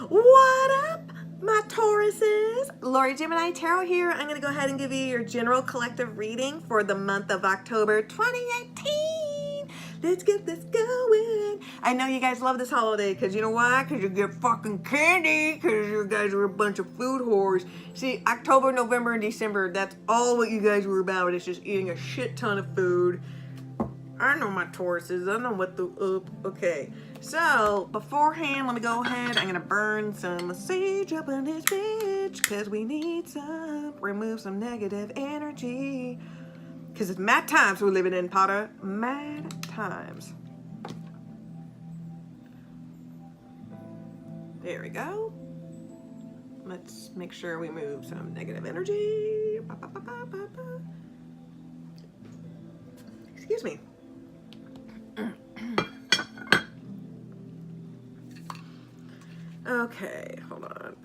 What up, my Tauruses? Lori Gemini Tarot here. I'm going to go ahead and give you your general collective reading for the month of October 2018. Let's get this going. I know you guys love this holiday because you know why? Because you get fucking candy because you guys are a bunch of food whores. See, October, November, and December, that's all what you guys were about. It's just eating a shit ton of food. I know my Tauruses. I know what the okay. So beforehand, let me go ahead. I'm gonna burn some sage up in this bitch because we need some. Remove some negative energy because it's mad times we're living in, Potter. Mad times. There we go. Let's make sure we move some negative energy. Excuse me. Okay, hold on.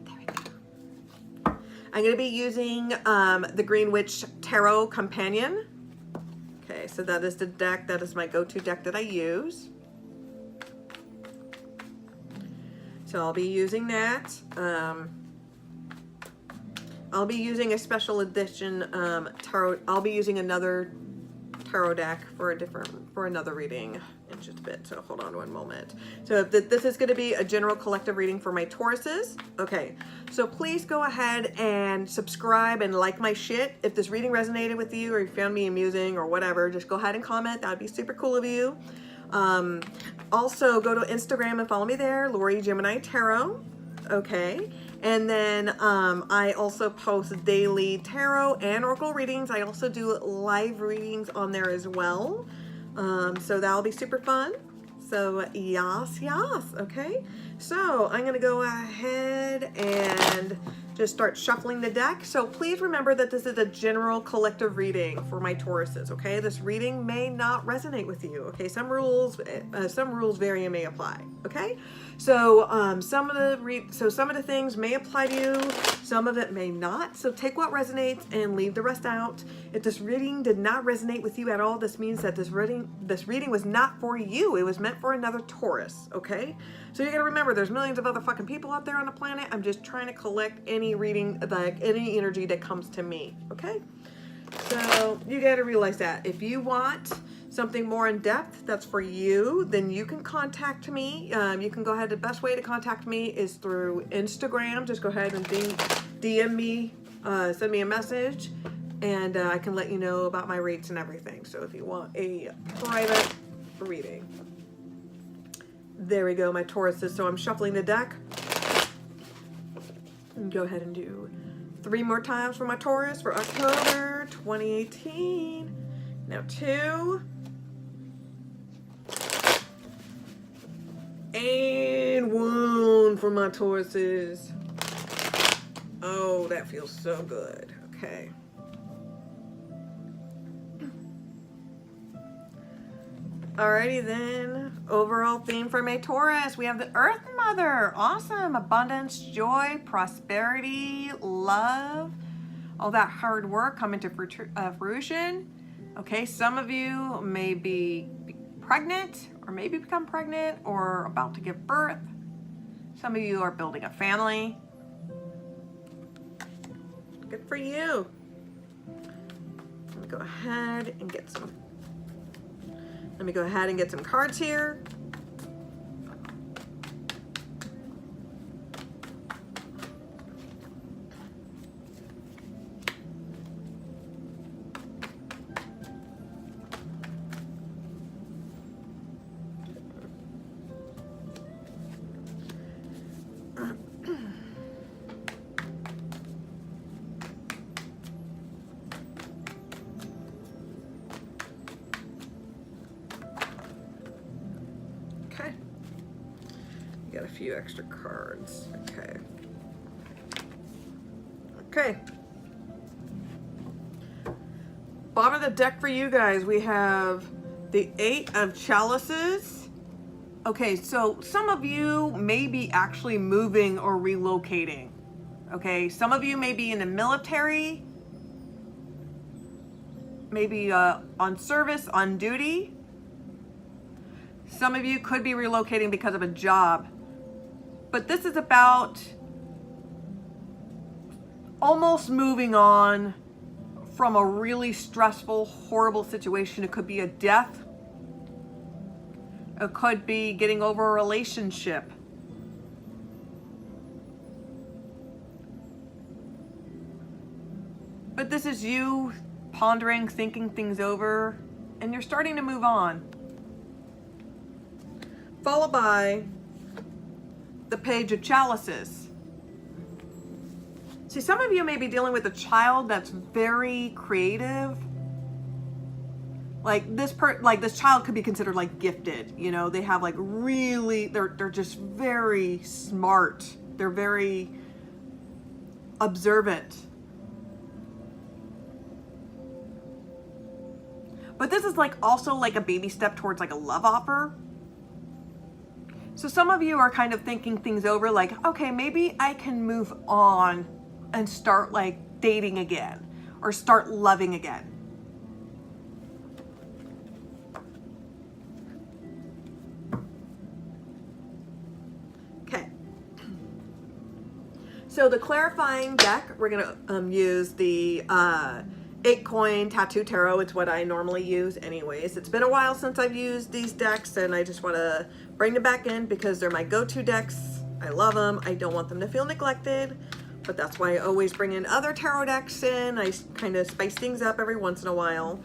There we go. I'm going to be using the Green Witch Tarot Companion. Okay, so that is the deck. That is my go-to deck that I use. So I'll be using that. I'll be using a special edition tarot. I'll be using another tarot deck for another reading in just a bit. So hold on one moment. So this is going to be a general collective reading for my Tauruses. Okay, so please go ahead and subscribe and like my shit. If this reading resonated with you or you found me amusing or whatever, just go ahead and comment. That would be super cool of you. Also go to Instagram and follow me there, Lori Gemini Tarot. Okay, and then I also post daily tarot and oracle readings. I also do live readings on there as well. So that'll be super fun. So yes. Okay, so I'm gonna go ahead and just start shuffling the deck. So please remember that this is a general collective reading for my Tauruses. Okay, this reading may not resonate with you. Okay, some rules vary and may apply. Okay, so some of the things may apply to you, some of it may not. So take what resonates and leave the rest out. If this reading did not resonate with you at all, this means that this reading was not for you. It was meant for another Taurus. Okay, so you gotta remember, there's millions of other fucking people out there on the planet. I'm just trying to collect any reading, like any energy that comes to me. Okay, so you gotta realize that if you want something more in depth that's for you, then you can contact me. You can go ahead. The best way to contact me is through Instagram. Just go ahead and DM me, send me a message, and I can let you know about my rates and everything. So if you want a private reading, there we go, my Tauruses. So I'm shuffling the deck. And go ahead and do 3 more times for my Taurus for October 2018. Now 2. And 1 for my Tauruses. Oh, that feels so good. Okay. Alrighty then, overall theme for my Taurus, we have the Earth Mother. Awesome. Abundance, joy, prosperity, love, all that hard work coming to fruition. Okay, some of you may be pregnant or maybe become pregnant or about to give birth. Some of you are building a family. Good for you. Let me go ahead and get some cards here. Got a few extra cards. Okay. Bottom of the deck for you guys, we have the 8 of Chalices. Okay, so some of you may be actually moving or relocating. Okay, some of you may be in the military, maybe on service, on duty. Some of you could be relocating because of a job. But this is about almost moving on from a really stressful, horrible situation. It could be a death. It could be getting over a relationship. But this is you pondering, thinking things over, and you're starting to move on. Followed by the Page of Chalices. See, some of you may be dealing with a child that's very creative. Like this child could be considered like gifted. You know, they have like really, they're just very smart. They're very observant. But this is like also like a baby step towards like a love offer. So some of you are kind of thinking things over like, okay, maybe I can move on and start like dating again or start loving again. Okay. So the clarifying deck, we're gonna use the 8-coin Tattoo Tarot. It's what I normally use anyways. It's been a while since I've used these decks, and I just want to bring them back in because they're my go-to decks. I love them. I don't want them to feel neglected, but that's why I always bring in other tarot decks in. I kind of spice things up every once in a while.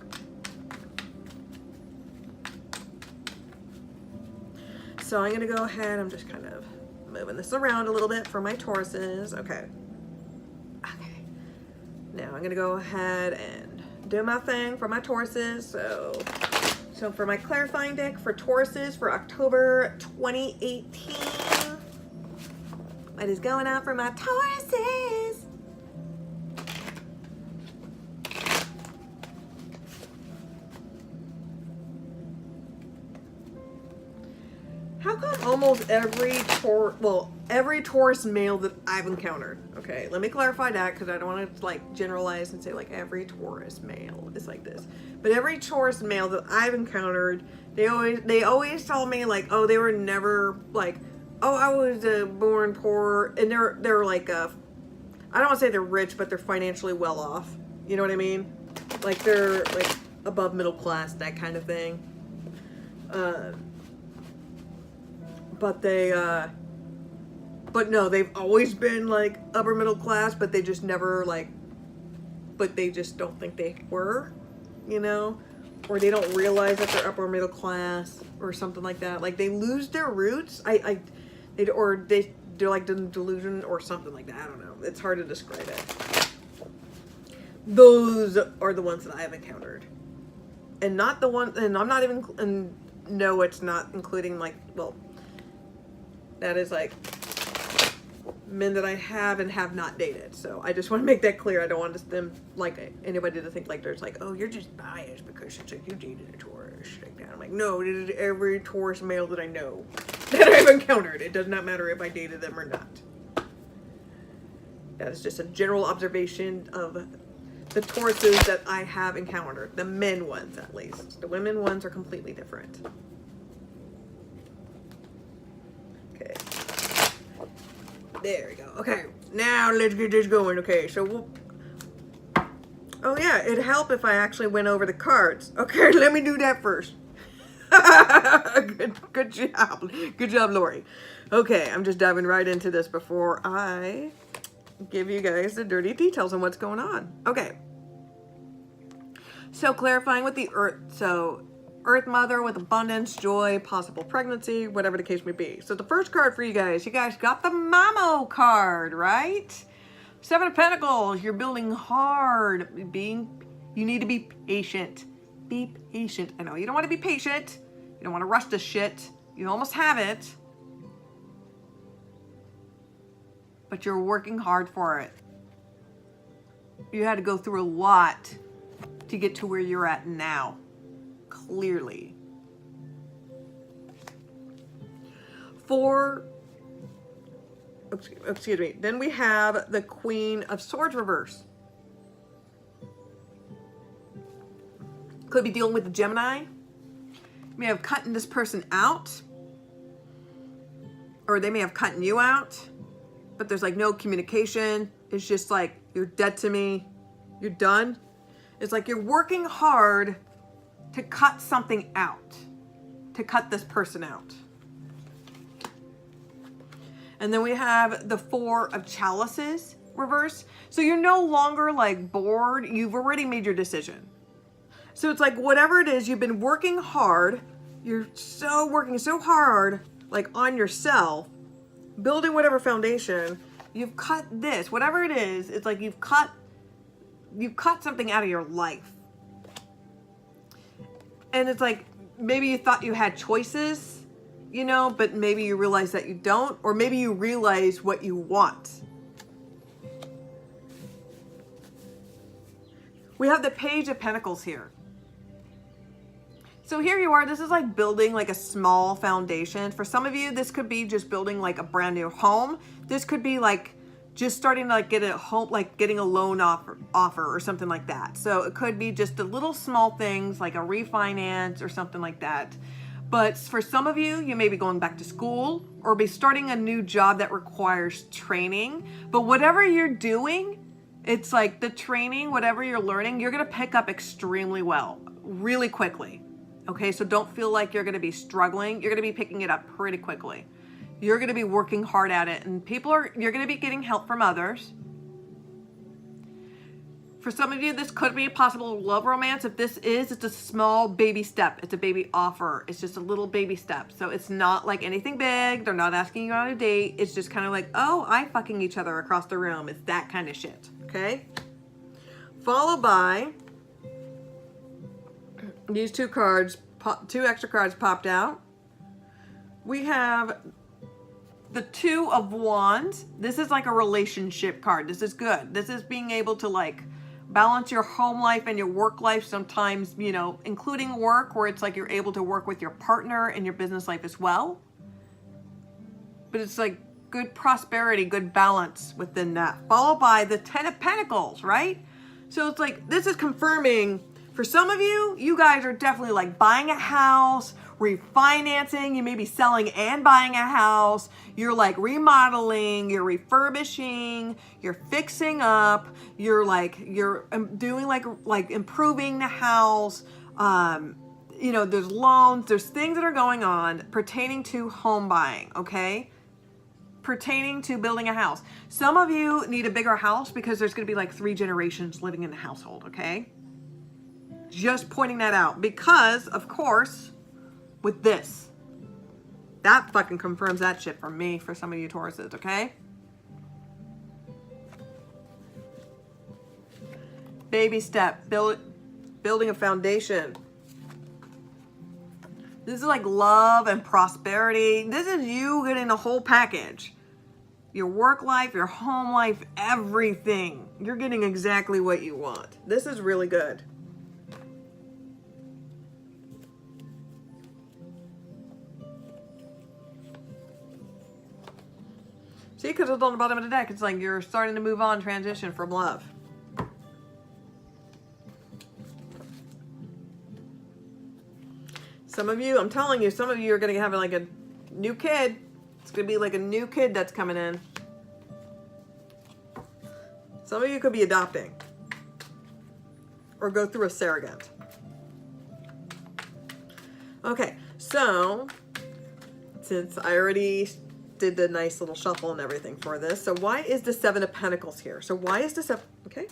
So I'm going to go ahead. I'm just kind of moving this around a little bit for my Tauruses. Okay. Now I'm gonna go ahead and do my thing for my Tauruses. So for my clarifying deck for Tauruses for October 2018, what is going on for my Tauruses? How come almost every Taurus male that I've encountered, okay, let me clarify that because I don't want to like generalize and say like every Taurus male is like this, but every Taurus male that I've encountered, they always tell me like, oh, they were never like, oh, I was born poor, and they're like I don't want to say they're rich, but they're financially well off. You know what I mean? Like they're like above middle class, that kind of thing. But no, they've always been like upper middle class, but they just never like, but they just don't think they were, you know, or they don't realize that they're upper middle class or something like that. Like they lose their roots. They're like delusion or something like that. I don't know. It's hard to describe it. Those are the ones that I have encountered, and not the one. And I'm not even. And no, it's not including like, well, that is like men that I have and have not dated. So I just want to make that clear. I don't want them like anybody to think like there's like, oh, you're just biased because it's like you dated a Taurus like that. I'm like, no, this is every Taurus male that I know that I've encountered. It does not matter if I dated them or not. That is just a general observation of the Tauruses that I have encountered. The men ones, at least. The women ones are completely different. Okay. There we go. Okay, now let's get this going. Okay, so oh yeah, it'd help if I actually went over the cards. Okay, let me do that first. Good job. Good job, Lori. Okay, I'm just diving right into this before I give you guys the dirty details on what's going on. Okay. So clarifying with the Earth. So Earth Mother with abundance, joy, possible pregnancy, whatever the case may be. So the first card for you guys got the Mamo card, right? 7 of Pentacles, you're building hard. You need to be patient. Be patient. I know you don't want to be patient. You don't want to rush this shit. You almost have it. But you're working hard for it. You had to go through a lot to get to where you're at now. Clearly. Excuse me. Then we have the Queen of Swords reverse. Could be dealing with the Gemini. You may have cutting this person out. or they may have cut you out, but there's like no communication. It's just like, you're dead to me. You're done. It's like you're working hard to cut something out, to cut this person out. And then we have the Four of Chalices reverse. So you're no longer like bored. You've already made your decision. So it's like whatever it is, you've been working hard. You're working so hard, like on yourself, building whatever foundation. You've cut this, whatever it is. It's like you've cut something out of your life. And it's like maybe you thought you had choices, you know, but maybe you realize that you don't, or maybe you realize what you want. We have the Page of Pentacles here. So here you are, this is like building like a small foundation. For some of you, this could be just building like a brand new home. This could be like just starting to like get a home, like getting a loan offer or something like that. So it could be just the little small things like a refinance or something like that. But for some of you, you may be going back to school or be starting a new job that requires training. But whatever you're doing, it's like the training, whatever you're learning, you're going to pick up extremely well, really quickly. Okay, so don't feel like you're going to be struggling. You're going to be picking it up pretty quickly. You're going to be working hard at it, and you're going to be getting help from others. For some of you, this could be a possible love romance. If this is, it's a small baby step. It's a baby offer. It's just a little baby step. So it's not like anything big. They're not asking you on a date. It's just kind of like, oh, I fucking each other across the room. It's that kind of shit. Okay? Followed by these two cards, two extra cards popped out. We have the Two of Wands. This is like a relationship card. This is good. This is being able to like balance your home life and your work life sometimes, you know, including work, where it's like you're able to work with your partner in your business life as well. But it's like good prosperity, good balance within that. Followed by the Ten of Pentacles, right? So it's like, this is confirming for some of you, you guys are definitely like buying a house, refinancing. You may be selling and buying a house. You're like remodeling, you're refurbishing, you're fixing up, you're doing like improving the house. You know, there's loans, there's things that are going on pertaining to home buying, okay? Pertaining to building a house. Some of you need a bigger house because there's going to be like 3 generations living in the household, okay? Just pointing that out because, of course, with this, that fucking confirms that shit for me, for some of you Tauruses, okay? Baby step, building a foundation. This is like love and prosperity. This is you getting the whole package. Your work life, your home life, everything. You're getting exactly what you want. This is really good. See, because it's on the bottom of the deck, it's like you're starting to move on, transition from love. Some of you, I'm telling you, some of you are going to have like a new kid. It's going to be like a new kid that's coming in. Some of you could be adopting or go through a surrogate. Okay, so since I already did the nice little shuffle and everything for this. So why is the Seven of Pentacles here? So why is the Seven? Okay.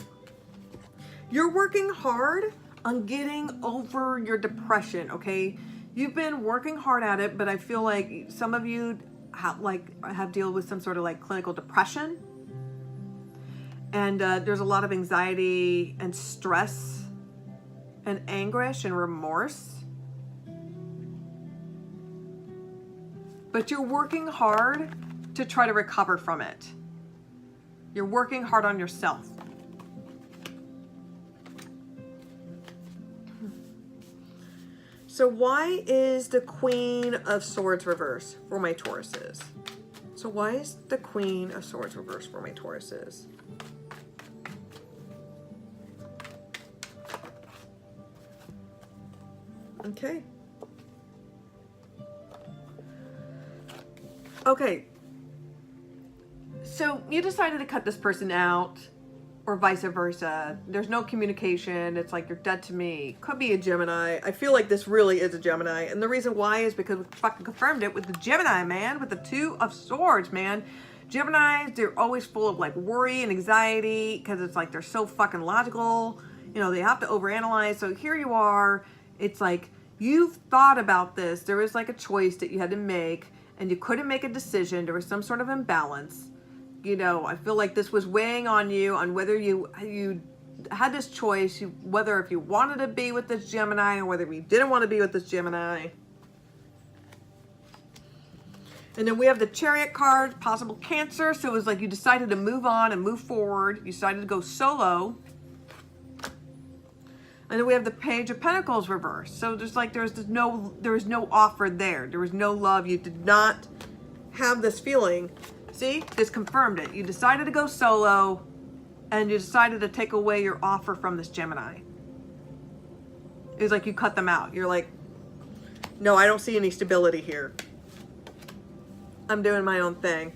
You're working hard on getting over your depression, okay? You've been working hard at it, but I feel like some of you have dealt with some sort of like clinical depression. And there's a lot of anxiety and stress and anguish and remorse. But you're working hard to try to recover from it. You're working hard on yourself. So why is the Queen of Swords reverse for my Tauruses? So why is the Queen of Swords reverse for my Tauruses? Okay. Okay. So you decided to cut this person out, or vice versa. There's no communication. It's like, you're dead to me. Could be a Gemini. I feel like this really is a Gemini. And the reason why is because we fucking confirmed it with the Gemini, man. With the Two of Swords, man. Geminis, they're always full of like worry and anxiety because it's like they're so fucking logical. You know, they have to overanalyze. So here you are. It's like you've thought about this. There was like a choice that you had to make and you couldn't make a decision. There was some sort of imbalance. You know, I feel like this was weighing on you on whether you had this choice, whether if you wanted to be with this Gemini or whether you didn't want to be with this Gemini. And then we have the Chariot card, possible Cancer. So it was like you decided to move on and move forward. You decided to go solo. And then we have the Page of Pentacles reversed. So there's like there was no offer there. There was no love. You did not have this feeling. See, this confirmed it. You decided to go solo and you decided to take away your offer from this Gemini. It was like you cut them out. You're like, no, I don't see any stability here. I'm doing my own thing.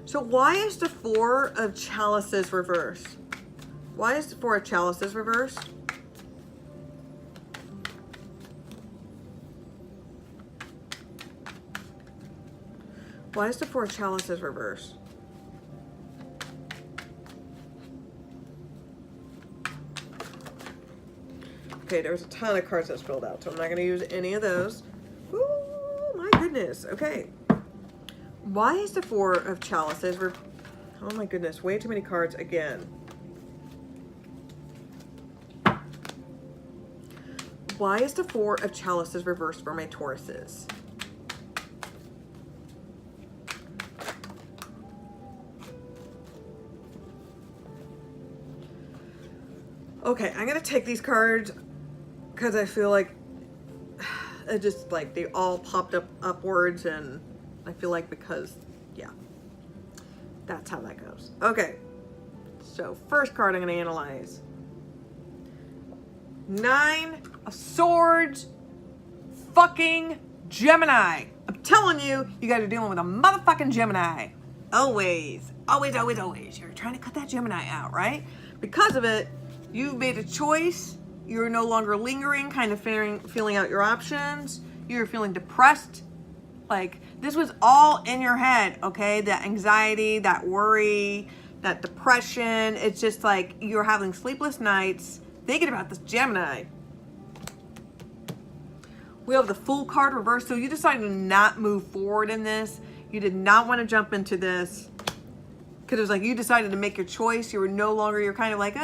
So why is the Four of Chalices reversed? Why is the Four of Chalices reversed? Why is the Four of Chalices reversed? Okay, there's a ton of cards that spilled out, so I'm not going to use any of those. Ooh, my goodness. Okay. Why is the Four of Chalices oh my goodness, way too many cards again. Why is the Four of Chalices reversed for my Tauruses? Okay, I'm gonna take these cards because I feel like it just like they all popped up upwards, and I feel like because, yeah, that's how that goes. Okay, so first card I'm gonna analyze. Nine of Swords, fucking Gemini. I'm telling you, you guys are dealing with a motherfucking Gemini. Always, always, always, always. You're trying to cut that Gemini out, right? Because of it, you've made a choice. You're no longer lingering, kind of feeling out your options. You're feeling depressed. Like, this was all in your head, okay? That anxiety, that worry, that depression. It's just like you're having sleepless nights thinking about this Gemini. We have the Fool card reversed. So you decided to not move forward in this. You did not want to jump into this. Because it was like you decided to make your choice. You were no longer, you're kind of like,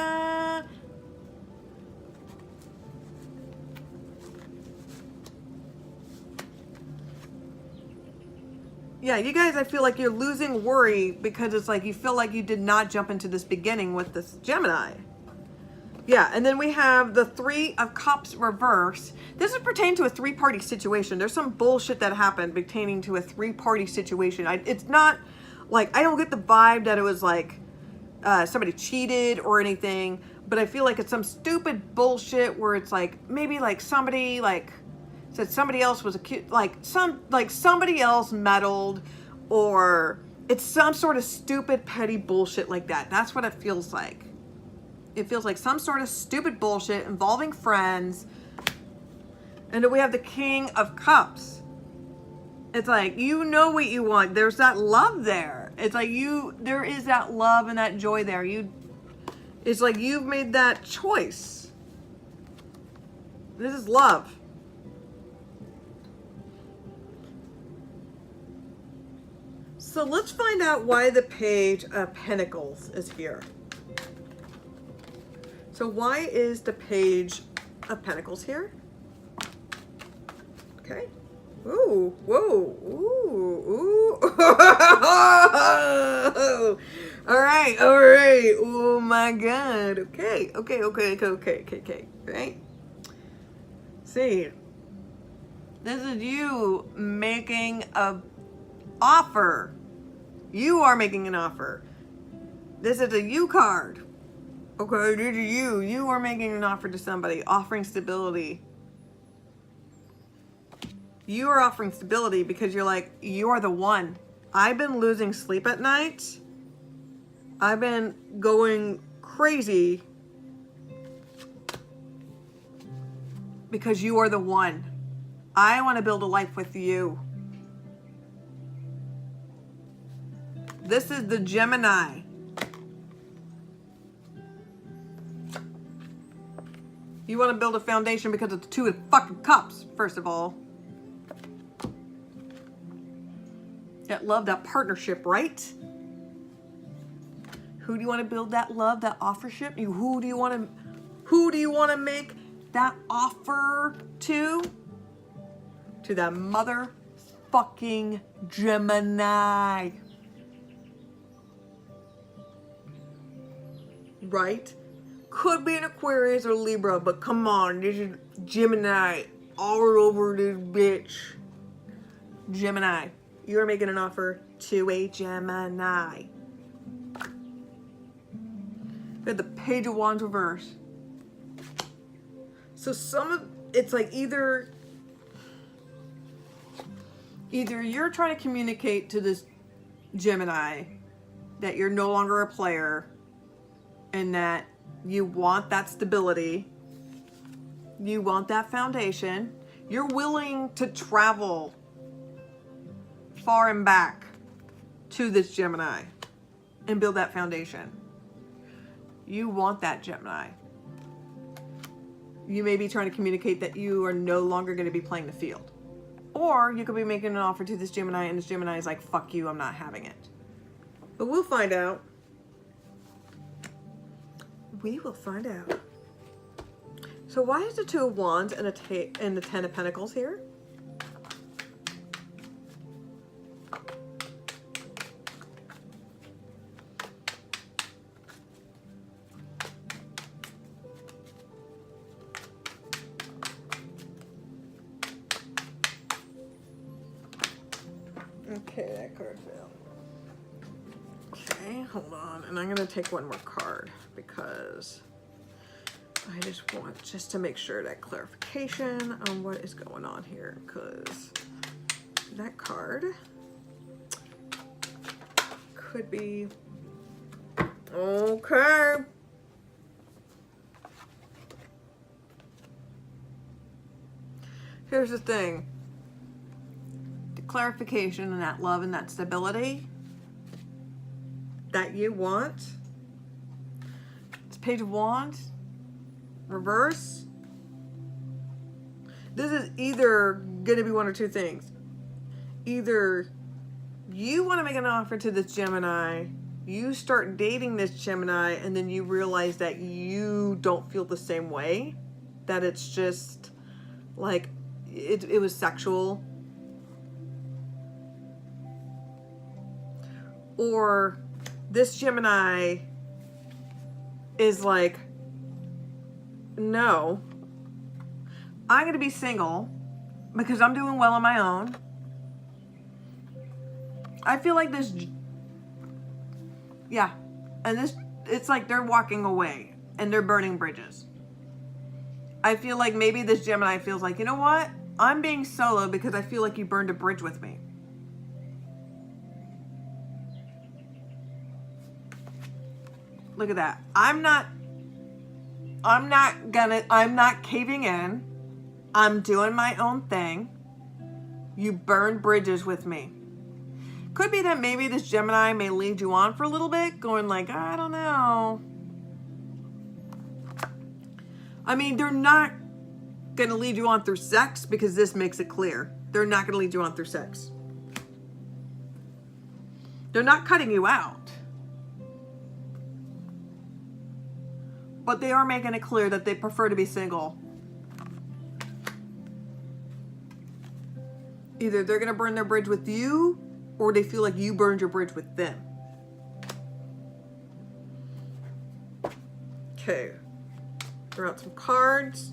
Yeah, you guys, I feel like you're losing worry because it's like you feel like you did not jump into this beginning with this Gemini. Yeah, and then we have the Three of Cups reverse. This is pertaining to a three-party situation. There's some bullshit that happened pertaining to a three-party situation. It's not like, I don't get the vibe that it was like somebody cheated or anything, but I feel like it's some stupid bullshit where it's like maybe like somebody like said somebody else was accused, like somebody else meddled, or it's some sort of stupid petty bullshit like that. That's what it feels like. It feels like some sort of stupid bullshit involving friends. And then we have the King of Cups. It's like, you know what you want. There's that love there. It's like there is that love and that joy there. It's like you've made that choice. This is love. So let's find out why the Page of Pentacles is here. So why is the Page of Pentacles here? Okay. Ooh, whoa, ooh, ooh. All right. Oh my God. Okay. Right? See, this is you making a offer. You are making an offer. This is a you card. Okay, this is you. You are making an offer to somebody, offering stability. You are offering stability because you're like, you are the one. I've been losing sleep at night. I've been going crazy because you are the one. I want to build a life with you. This is the Gemini. You want to build a foundation because it's 2 of fucking cups, first of all. That love, that partnership, right? Who do you want to build that love, that offership? Who do you want to make that offer to? To that motherfucking Gemini. Right? Could be an Aquarius or Libra, but come on, this is Gemini all over this bitch. Gemini. You're making an offer to a Gemini. We have the Page of Wands reverse. So it's like either you're trying to communicate to this Gemini that you're no longer a player and that you want that stability, you want that foundation, you're willing to travel far and back to this Gemini and build that foundation. You want that Gemini. You may be trying to communicate that you are no longer going to be playing the field. Or you could be making an offer to this Gemini and this Gemini is like, fuck you, I'm not having it. But we'll find out. We will find out. So why is the 2 of Wands and the 10 of Pentacles here? Okay, that card failed. Okay, hold on. And I'm going to take one more card because I just want to make sure that clarification on what is going on here, because that card could be okay. Here's the thing. The clarification and that love and that stability that you want. It's Page of Wands. Reverse. This is either going to be one or two things. Either you want to make an offer to this Gemini, you start dating this Gemini, and then you realize that you don't feel the same way. That it's just like it was sexual. Or this Gemini is like, no, I'm going to be single because I'm doing well on my own. I feel like this, yeah, and this, it's like they're walking away and they're burning bridges. I feel like maybe this Gemini feels like, you know what? I'm being solo because I feel like you burned a bridge with me. Look at that. I'm not caving in. I'm doing my own thing. You burned bridges with me. Could be that maybe this Gemini may lead you on for a little bit, going like, I don't know. I mean, they're not going to lead you on through sex because this makes it clear. They're not going to lead you on through sex. They're not cutting you out. But they are making it clear that they prefer to be single. Either they're going to burn their bridge with you, or they feel like you burned your bridge with them. Okay. Throw out some cards.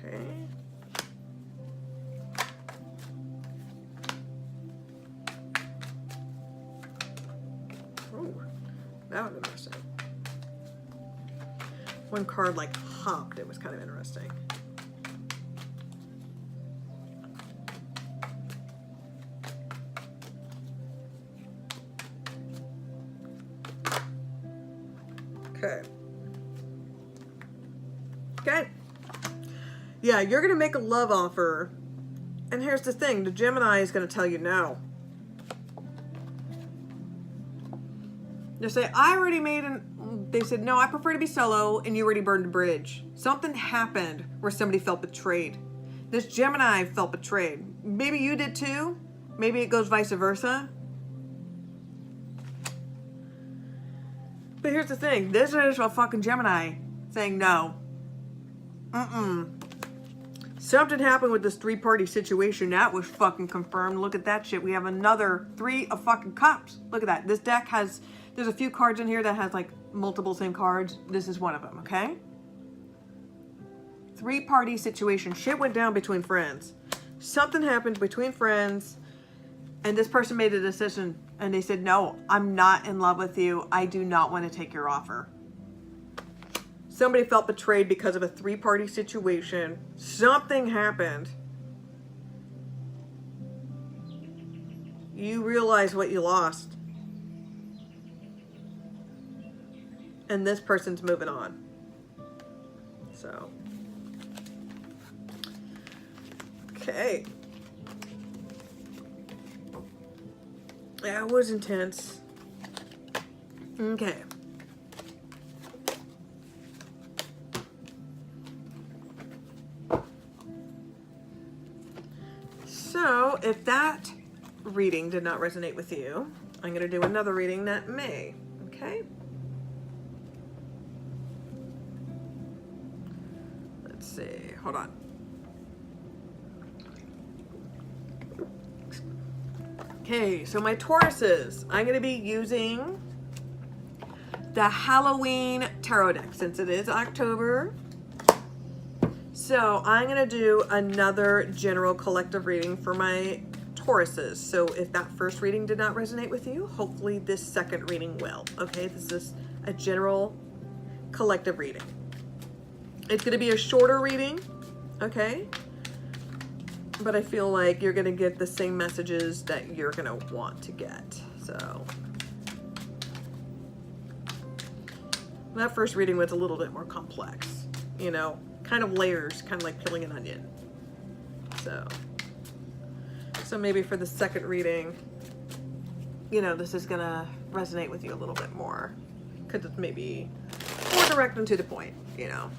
Okay. Oh, that was interesting. one card like hopped. It was kind of interesting. Okay. Okay. Yeah, you're going to make a love offer. And here's the thing. The Gemini is going to tell you no. They say, I already made they said, no, I prefer to be solo, and you already burned a bridge. Something happened where somebody felt betrayed. This Gemini felt betrayed. Maybe you did too. Maybe it goes vice versa. But here's the thing. This is a fucking Gemini saying no. Something happened with this three-party situation. That was fucking confirmed. Look at that shit. We have another 3 of fucking cups. Look at that. This deck has, there's a few cards in here that has like multiple same cards. This is one of them, okay? Three-party situation. Shit went down between friends. Something happened between friends, and this person made a decision, and they said, no, I'm not in love with you. I do not want to take your offer. Somebody felt betrayed because of a three-party situation. Something happened. You realize what you lost. And this person's moving on. So. Okay. That was intense. Okay. So, if that reading did not resonate with you, I'm going to do another reading that may. Okay? Let's see. Hold on. Okay, so my Tauruses, I'm going to be using the Halloween Tarot deck since it is October. So I'm going to do another general collective reading for my Tauruses. So if that first reading did not resonate with you, hopefully this second reading will. Okay, this is a general collective reading. It's going to be a shorter reading, okay? But I feel like you're going to get the same messages that you're going to want to get. So that first reading was a little bit more complex, you know, kind of layers, kind of like peeling an onion. So maybe for the second reading, you know, this is going to resonate with you a little bit more because it's maybe more direct and to the point, you know.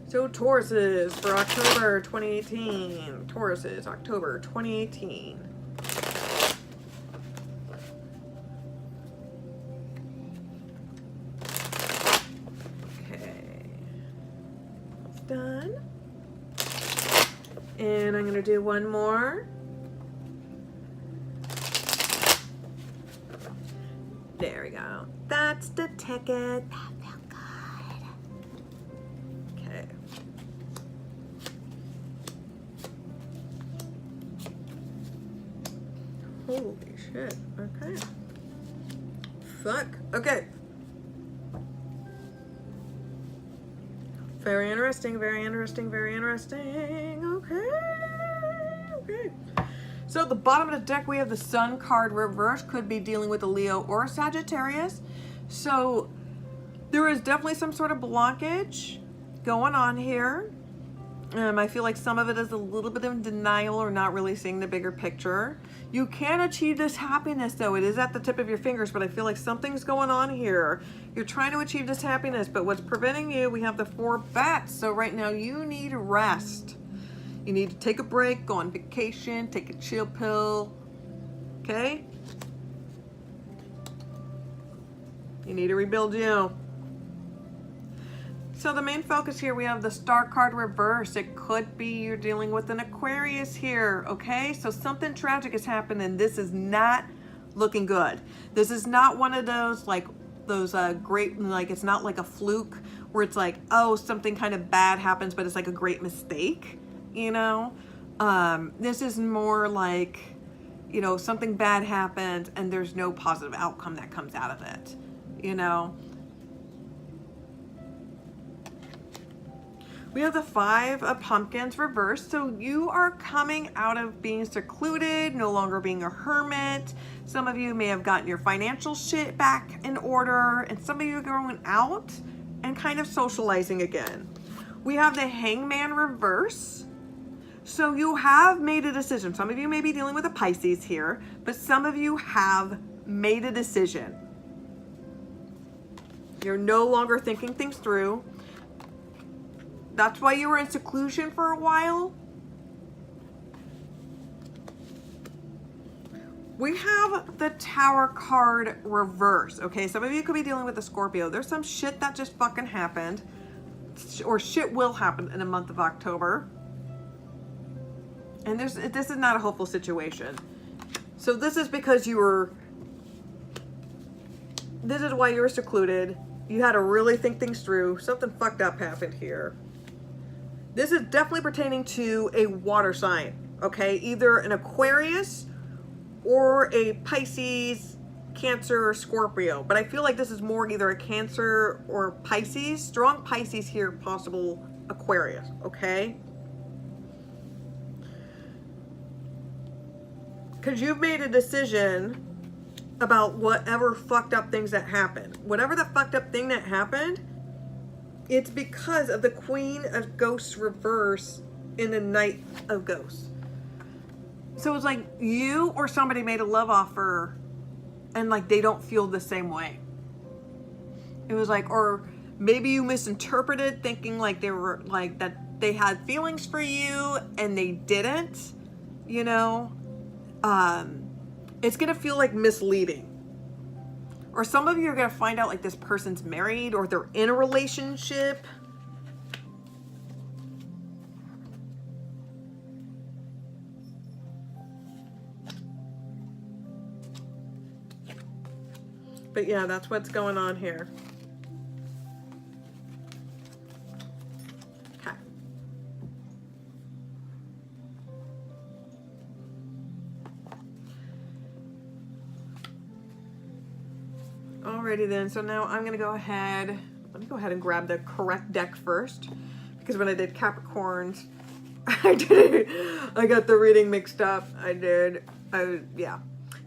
So Tauruses for October 2018. Tauruses, October 2018. Okay. That's done. And I'm going to do one more. There we go. That's the ticket. Holy shit. Okay. Fuck. Okay. Very interesting, very interesting, very interesting. Okay. Okay. So at the bottom of the deck, we have the Sun card reverse. Could be dealing with a Leo or a Sagittarius. So there is definitely some sort of blockage going on here. I feel like some of it is a little bit of denial or not really seeing the bigger picture. You can achieve this happiness, though. It is at the tip of your fingers, but I feel like something's going on here. You're trying to achieve this happiness, but what's preventing you, we have the 4 bats. So right now you need rest. You need to take a break, go on vacation, take a chill pill, okay? You need to rebuild you. So the main focus here, we have the Star card reverse. It could be you're dealing with an Aquarius here, okay? So something tragic has happened and this is not looking good. This is not one of those, like, those great, like, it's not like a fluke where it's like, oh, something kind of bad happens, but it's like a great mistake, you know? This is more like, you know, something bad happened and there's no positive outcome that comes out of it, you know? We have the 5 of Pumpkins reversed. So you are coming out of being secluded, no longer being a hermit. Some of you may have gotten your financial shit back in order, and some of you are going out and kind of socializing again. We have the Hangman reverse. So you have made a decision. Some of you may be dealing with a Pisces here, but some of you have made a decision. You're no longer thinking things through. That's why you were in seclusion for a while. We have the Tower card reverse. Okay, some of you could be dealing with a Scorpio. There's some shit that just fucking happened, or shit will happen in the month of October. And this is not a hopeful situation. So this is because this is why you were secluded. You had to really think things through. Something fucked up happened here. This is definitely pertaining to a water sign, okay? Either an Aquarius or a Pisces, Cancer, or Scorpio. But I feel like this is more either a Cancer or Pisces. Strong Pisces here, possible Aquarius, okay? Because you've made a decision about whatever fucked up things that happened. Whatever the fucked up thing that happened, it's because of the Queen of Ghosts reverse in the Knight of Ghosts. So it's like you or somebody made a love offer and like they don't feel the same way. It was like, or maybe you misinterpreted thinking like they were like that they had feelings for you and they didn't, you know. It's gonna feel like misleading. Or some of you are going to find out like this person's married or they're in a relationship. But yeah, that's what's going on here. Okay. Alrighty then, so now I'm gonna go ahead, let me go ahead and grab the correct deck first, because when I did Capricorns, I got the reading mixed up. Yeah.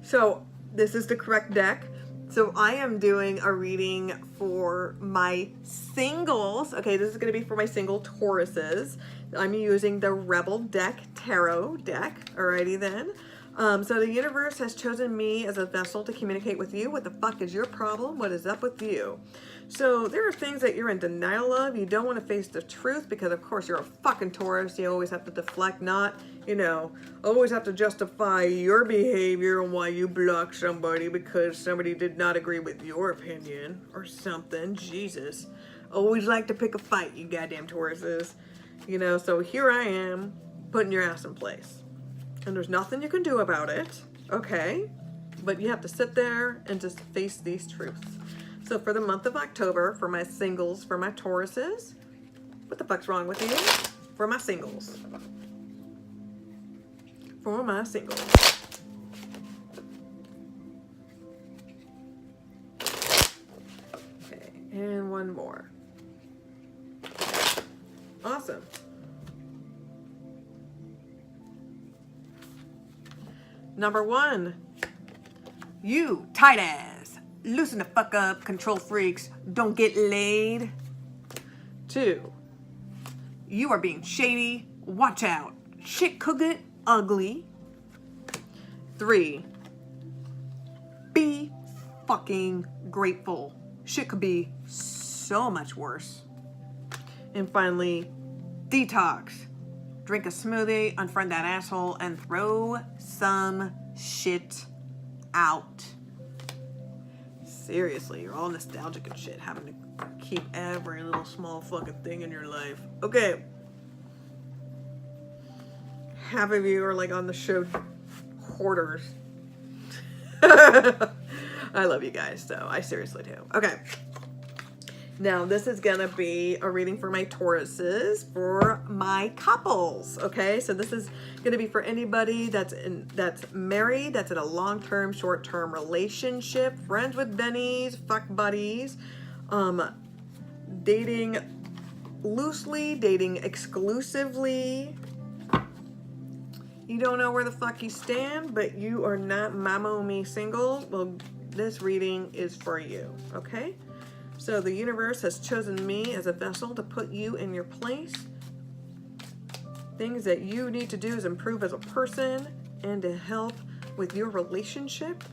So this is the correct deck. So I am doing a reading for my singles. Okay, this is gonna be for my single Tauruses. I'm using the Rebel Deck Tarot deck, alrighty then. So the universe has chosen me as a vessel to communicate with you. What the fuck is your problem? What is up with you? So there are things that you're in denial of. You don't want to face the truth because, of course, you're a fucking Taurus. You always have to deflect, not, you know, always have to justify your behavior and why you block somebody because somebody did not agree with your opinion or something. Jesus. Always like to pick a fight, you goddamn Tauruses. You know, so here I am putting your ass in place. And there's nothing you can do about it, okay? But you have to sit there and just face these truths. So for the month of October, for my singles, for my Tauruses, what the fuck's wrong with you? For my singles. For my singles. Okay, and one more. Awesome. Number 1, you tight ass, loosen the fuck up, control freaks, don't get laid. 2, you are being shady, watch out, shit could get ugly. 3, be fucking grateful, shit could be so much worse. And finally, detox. Drink a smoothie, unfriend that asshole, and throw some shit out. Seriously, you're all nostalgic and shit, having to keep every little small fucking thing in your life. Okay. Half of you are like on the show hoarders. I love you guys, though. I seriously do. Okay. Now, this is going to be a reading for my Tauruses, for my couples, okay? So this is going to be for anybody that's married, that's in a long-term, short-term relationship, friends with bennies, fuck buddies, dating loosely, dating exclusively. You don't know where the fuck you stand, but you are not mamo me single. Well, this reading is for you, okay? So the universe has chosen me as a vessel to put you in your place. Things that you need to do is improve as a person and to help with your relationship.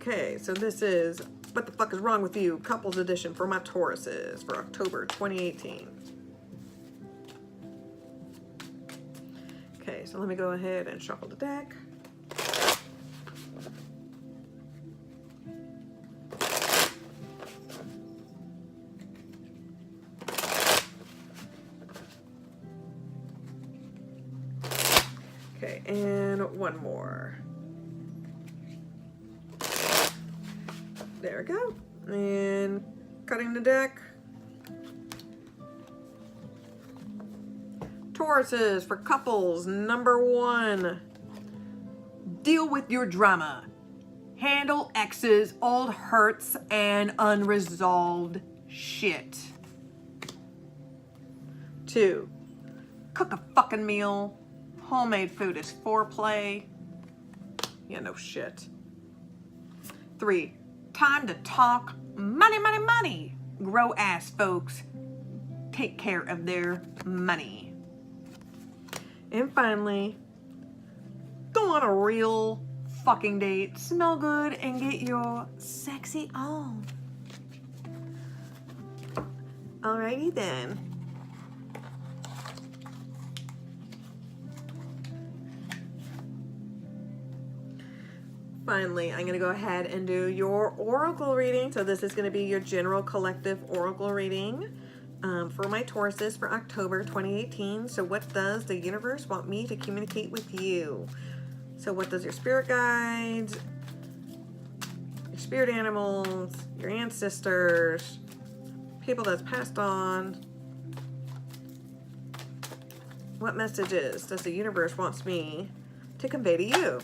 Okay, so this is What the Fuck is Wrong with You? Couples Edition for my Tauruses for October 2018. Okay, so let me go ahead and shuffle the deck. Okay, and one more. There we go. And cutting the deck. Tauruses for couples, number 1. Deal with your drama. Handle exes, old hurts, and unresolved shit. 2. Cook a fucking meal. Homemade food is foreplay. Yeah, no shit. 3. Time to talk money, money, money. Grow ass folks. Take care of their money. And finally, go on a real fucking date. Smell good and get your sexy on. Alrighty then. Finally, I'm going to go ahead and do your oracle reading. So this is going to be your general collective oracle reading for my Tauruses for October 2018. So what does the universe want me to communicate with you? So what does your spirit guides, your spirit animals, your ancestors, people that's passed on, what messages does the universe wants me to convey to you?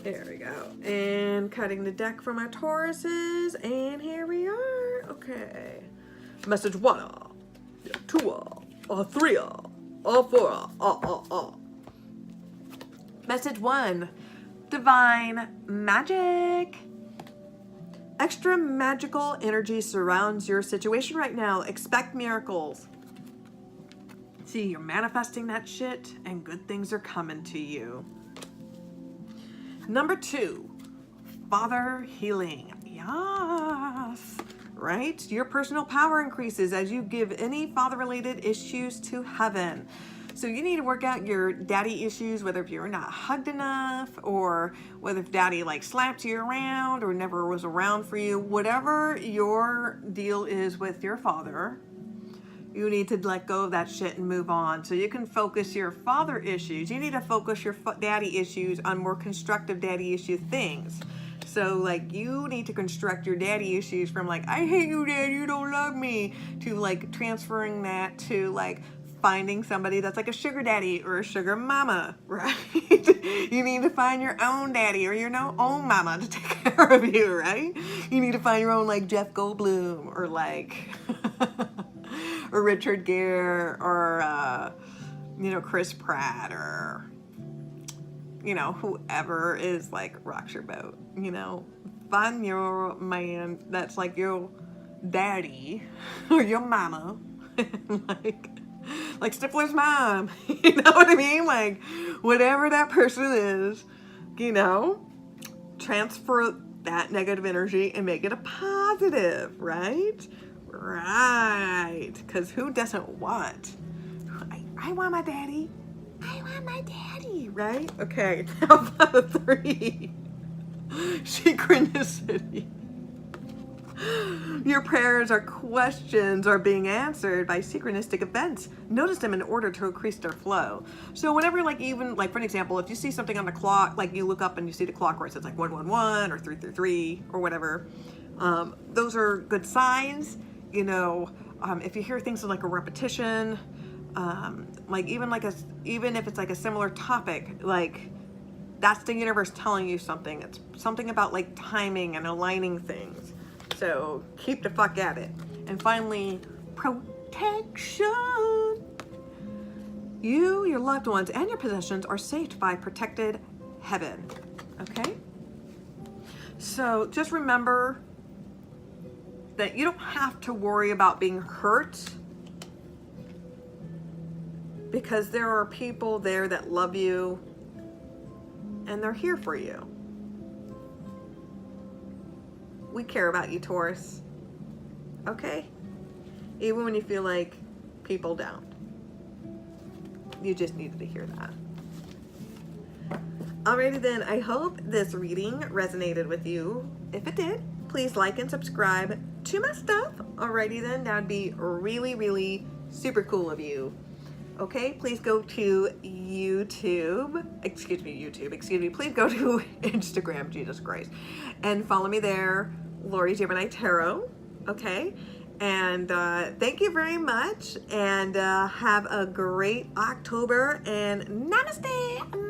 There we go. And cutting the deck for my Tauruses. And here we are. Okay. Message 1, 2, 3, 4, Message 1. Divine magic. Extra magical energy surrounds your situation right now. Expect miracles. See, you're manifesting that shit and good things are coming to you. Number 2, father healing. Yes, right? Your personal power increases as you give any father-related issues to heaven. So you need to work out your daddy issues, whether if you're not hugged enough or whether if daddy like slapped you around or never was around for you, whatever your deal is with your father, you need to let go of that shit and move on so you can focus your father issues. You need to focus your daddy issues on more constructive daddy issue things. So like you need to construct your daddy issues from like, I hate you, dad, you don't love me, to like transferring that to like finding somebody that's like a sugar daddy or a sugar mama, right? You need to find your own daddy or your own mama to take care of you, right? You need to find your own like Jeff Goldblum or like... or Richard Gere or, Chris Pratt or, whoever is like rocks your boat, find your man that's like your daddy or your mama, like Stifler's mom, you know what I mean? Like whatever that person is, transfer that negative energy and make it a positive, right? Right, because who doesn't want I want my daddy. I want my daddy, right? Okay, now for 3. Synchronicity. Your prayers or questions are being answered by synchronistic events. Notice them in order to increase their flow. So whenever, like, even like for an example, if you see something on the clock, like you look up and you see the clock where it says like 111 or 333 or whatever, those are good signs. You know, if you hear things like a repetition, like even if it's like a similar topic, like that's the universe telling you something. It's something about like timing and aligning things. So keep the fuck at it. And finally, protection. You, your loved ones, and your possessions are saved by protected heaven. Okay? So just remember that you don't have to worry about being hurt, because there are people there that love you and they're here for you. We care about you, Taurus. Okay? Even when you feel like people don't. You just needed to hear that. Alrighty then, I hope this reading resonated with you. If it did, please like and subscribe to my stuff. Alrighty then, that would be really, really super cool of you. Okay, please go to please go to Instagram, Jesus Christ, and follow me there, Lori Gemini Tarot. Okay, and thank you very much, and have a great October, and namaste.